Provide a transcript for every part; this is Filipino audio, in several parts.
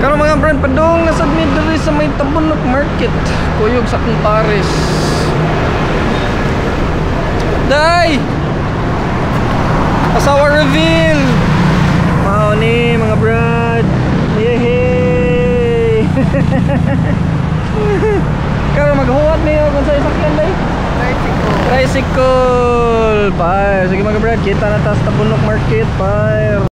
Karon mga brand, padung nasa diri sa may Tabunok Market, kuyog sa Paris. Day! Asawa reveal! Wow ni mga brad! Yehey! Karon maghuwat niyo kung sa sakyan day? Tricycle! Bye! Sige mga brad, kita na ta sa Tabunok Market. Bye!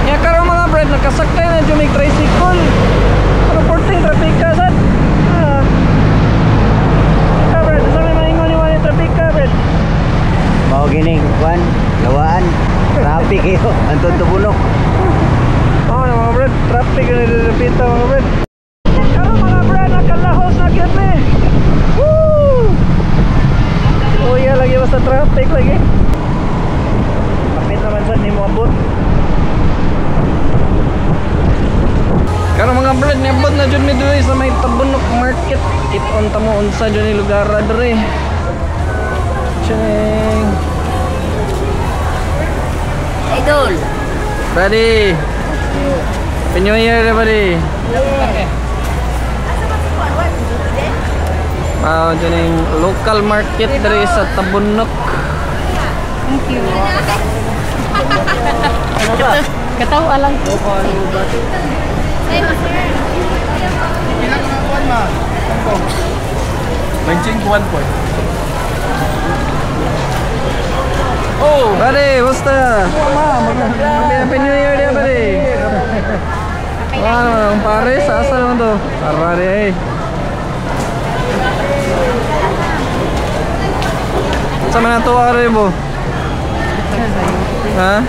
Ya karon mga brad, nakasakay na dyan may tricycle. Ano 14 traffic ka sad? Ya brad, sa may maingon ni wala traffic ka brad? Mau gini kuan, lawaan. Traffic iyo, antun Tabunok. Oh, mga brad, traffic na nilipita mga brad. Karon mga brad, nakalahos na gyud ni. Woo! Uya lagi basta traffic lagi. Kapit naman sad ni mo abot. Karon mga brad, niabot na jud mi diri sa may Tabunok Market. Kit-on ta mo unsa jud ni lugar diri. Cheng. Idol. Ready. Happy New Year everybody. Wow, dyan yung local market diri sa Tabunok. Thank you. Kataw alang ko. Hey, master. Ilang mga kuwan ma? Benching kuwan po. Oh, buddy, basta. Happy New Year dia, buddy. Wah, ang Paris, asa naman to? Parari eh. Sa mana tuwa rin mo? Ha?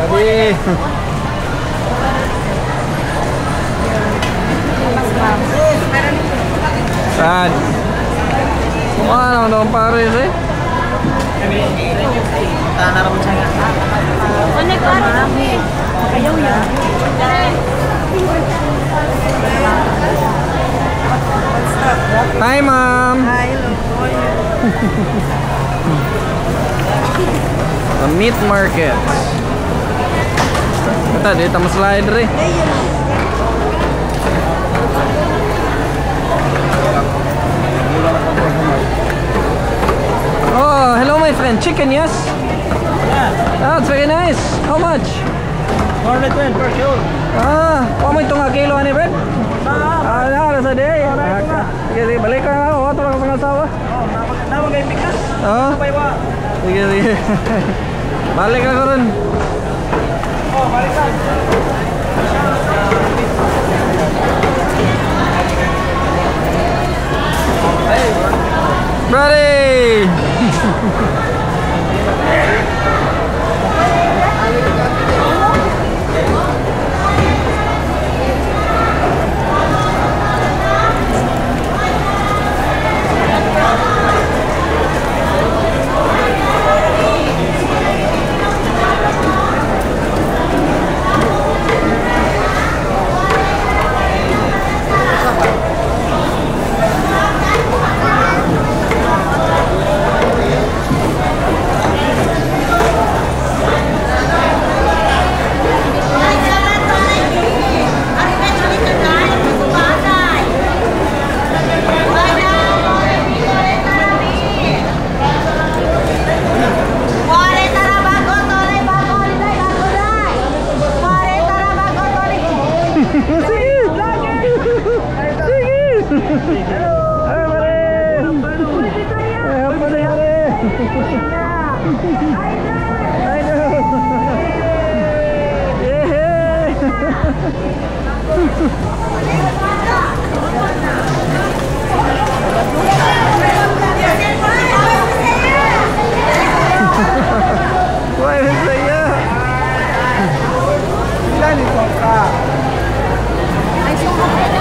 Tadi. Sad. Wah, naman daw ang Paris eh. Ano ka kami? Ayaw yan. Hi, ma'am. Hi, hello. The meat market. Ito, dito mas slider eh. Oh, hello my friend. Chicken, yes? Yeah. Ah, it's very nice. How much? 420 per kilo. Ah, mo itong kilo ani, Brad? Ah, nasa day. Sige, balik ka nga. Ito lang sa asawa. Oh, nawag ay pikas. Oo. Baywa. Sige. Balik ako rin. Oh, balik ka. Brady!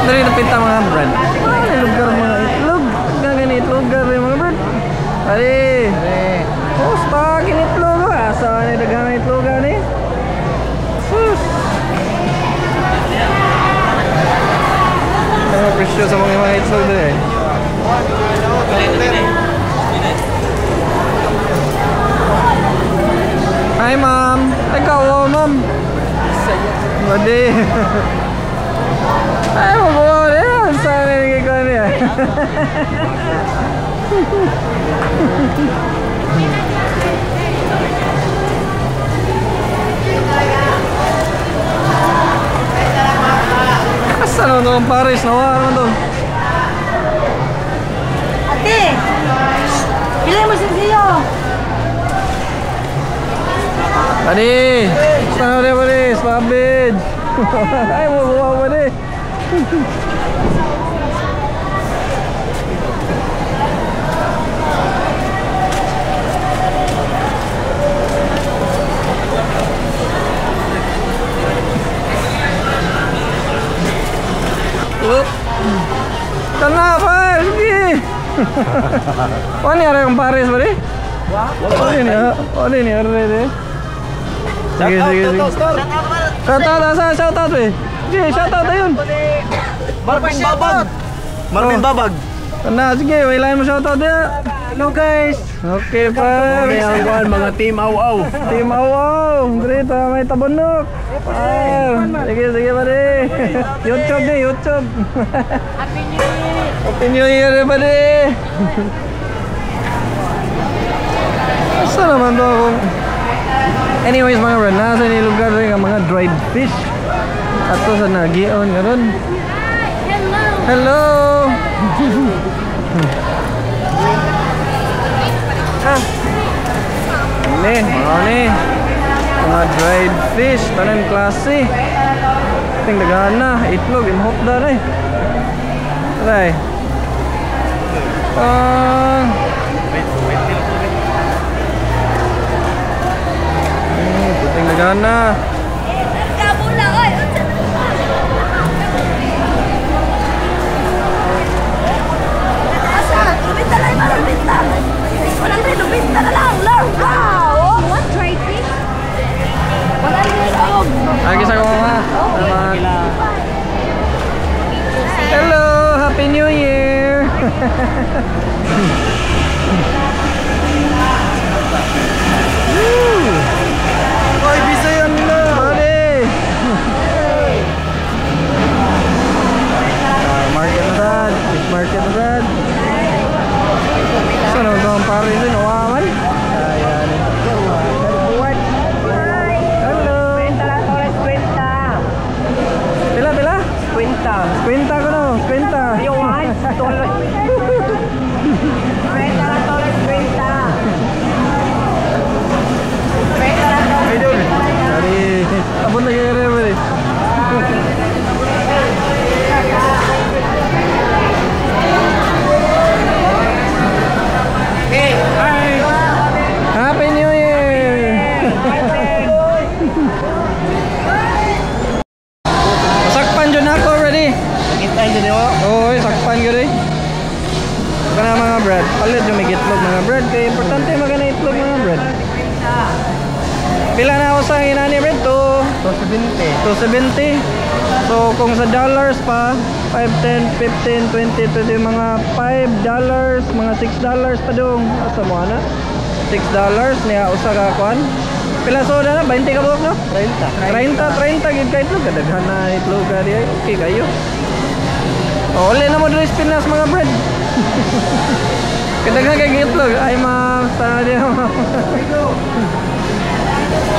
Dari napinta mga brand. Ay, lugar mga itlog. Ganit lugar mga brand. Ari. Oh, stock itlog. Asa ni daghang itlog ani? Sus. Ano presyo sa mga itlog dere? Hi, ma'am. Ikaw, oh, ma'am. Badi. Ay, mabuha na yan. Saan nilagay ko niya? Asa naman itong Paris? Nawa naman ito. Ate! Bilhin mo siya. Badi! Saan na badi? Slabid! Ay, mabuha badi! Oop! Kenapa? Sige! Oh, ini ada yang Paris badi? Oh, ini ya? Oh, ini ada deh. Sige, sige, sige. Shoutout, asa shoutout be? Sige, shoutout ayun. Marvin Babag. Marvin Babag. Kana, sige, wailain mo shoutout dia. Hello guys. Okay, par. Mga team aw-aw. Team Awaw. Dito may tabunok. Par. Sige, sige pare. YouTube deh, YouTube. Happy New Year! Happy New Year pare. Asa naman to ako? Anyways mga friend, nasa ni lugar rin ang mga dried fish. Ato sa nagion karon. Hello! Hello. Ini mga dried fish, tanan klase. Ting dagana, itlog, imhop da rin. Aray. Ting dagana. Kabula, oy! Asa? Lubita lang, lubita! Walang rin, lubita na lang! Larga! Oh, what? Try fish? Walang rin, oh! Lagi sa mga. Hello, Happy New Year. Oy, bisa yan na. Pare. Market na sad. Fish market na sad. Saan naman ang pare din? Nawaman? Ayan. Hello. Pila, pila? Kwenta ko na. Kwenta. Dari abon lagi kere bari. Hey, hi. Happy New Year. Sakpan jud ako already. Nakita niyo niyo. Oo, sakpan gyud eh. Kana mga bread, palit yung may itlog mga bread kay importante magana itlog mga bread. Pila na ako sa inani bread to 270. So kung sa dollars pa 5, 10, 15, 20, 20 mga $5, mga $6 pa dong. Asa mo ana? $6 niya usa ka kuan. Pila soda na 20 ka buok no? 30 gid kay itlog kadaghan na itlog kadi ay okay kayo. Oh, uli na mo dres Pinas mga bread. Kadaghan kay itlog. Ay ma'am, sana dia ma'am.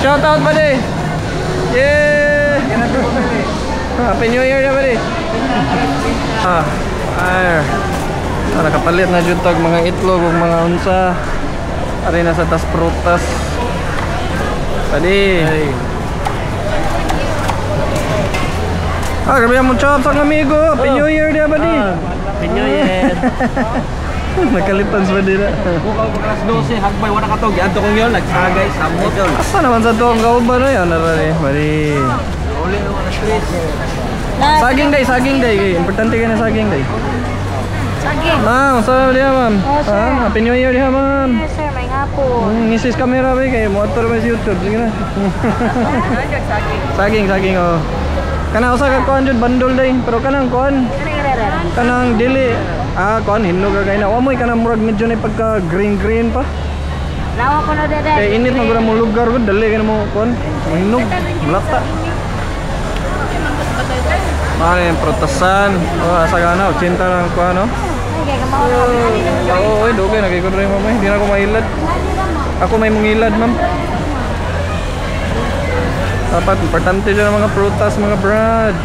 Shout out buddy. Yeah. Happy New Year ya buddy. Ay. Nakapalit na jud tag mga itlog ug mga unsa. Ari na sa tas prutas. Buddy. Grabe mo chop sa amigo. Happy New Year dia buddy. Happy New Year. Nakalitan sa dira. Bukaw pa alas 12 hagbay wala ka to giadto kong yon nagsagay samot yon. Asa naman sa tuong kauban na yan narari. Mari. Uli no alas 3. Saging day. Importante ka na saging day. Saging. Ma'am, saan dia ma'am? sir. Happy New Year dia ma'am. Yes, sir. May hapon. Ngisis kamera ba kay motor ba sa YouTube? Sige na. Saging oh. Kana usa ka kuan jud bandol day, pero kanang kuan kanang dili kuan hinno ka kay na. Wa moy kanang murag medyo na pagka green pa. Nawa ko na dada. Kaya init na gura mo lugar ko, dali ka na mo kon. Mahinog, lata. Ano yung prutasan? Oh, asa ka na, 80 lang ko ano? Ay, kaya kamao. Oo, dugay, nagkikod rin mamay. Hindi na ako mailad. Ako may mungilad, ma'am. Dapat, importante dyan ang mga prutas, mga brad.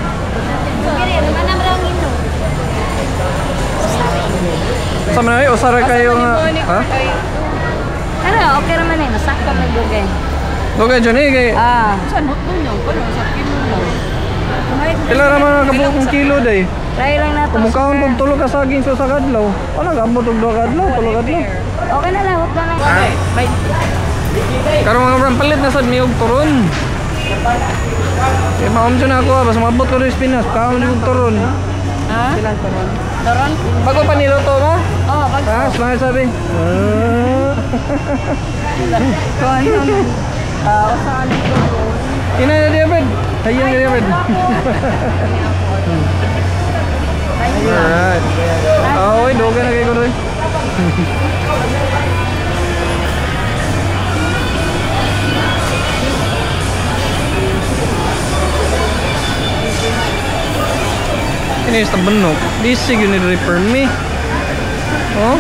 Sama na yun, usara kayo nga. Ha? Ano, okay naman eh. Nasakto na dugay. Dugay dyan eh, kay... Pila naman ang kabuong kilo day. Try lang nato. Kumukhaon kung tulog ka saging sa kadlaw. Ano, gamot og 2 kadlaw, 3 kadlaw. Okay na lang, huwag na lang. Karong mga brand palit na sad miyog turon. Eh maom dyan ako, basta mabot ko rin spinas, kaon yung turon. Ha? Doron? Bago pa niluto mo? Oo, pag... Ha? Smile sabi. Kuhan yun. Usahan ito. Ina na diya, Fred. Hayang na diya, Fred. Alright. Okay, doga na kayo ko rin. Ini is tabenok. This is gonna repair me. Oh.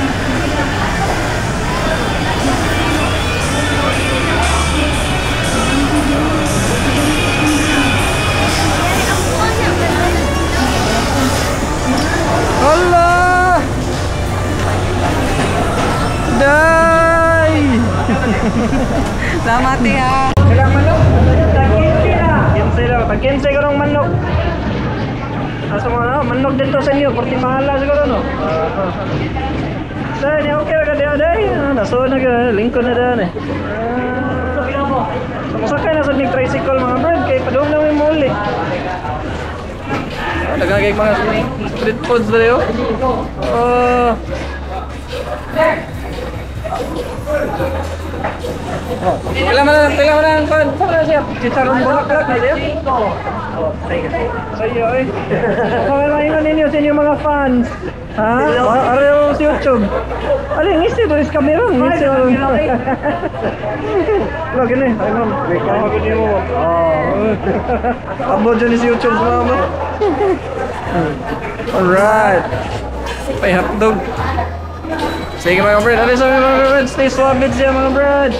Allah. Day. Salamat ya. Ilang manok? Tag-15 ko ng manok. Asa mo na, manok dito sa inyo, porti mahala siguro no? Sir, niya okay ka diya day? Nasuod na ka, lingkod na daan eh. Masakay na sa may tricycle mga brad, kay padung na may muli. Nagagay mga street foods na yun. Pila mo na ang pan. Saan na siya? Chicharon bulaklak na siya? Sayo eh. Pangalaingan ninyo sa inyong mga fans. Ha? Araw sa YouTube. Ano yung ngisi doon is camera? Ngisi doon. Wala gini. Ay ma'am. Kamagod niyo mo. Upload dyan sa YouTube sa mga. Alright. May hotdog. Sige mga brad. Ano sabi mga brad? Stay swabit siya mga brad.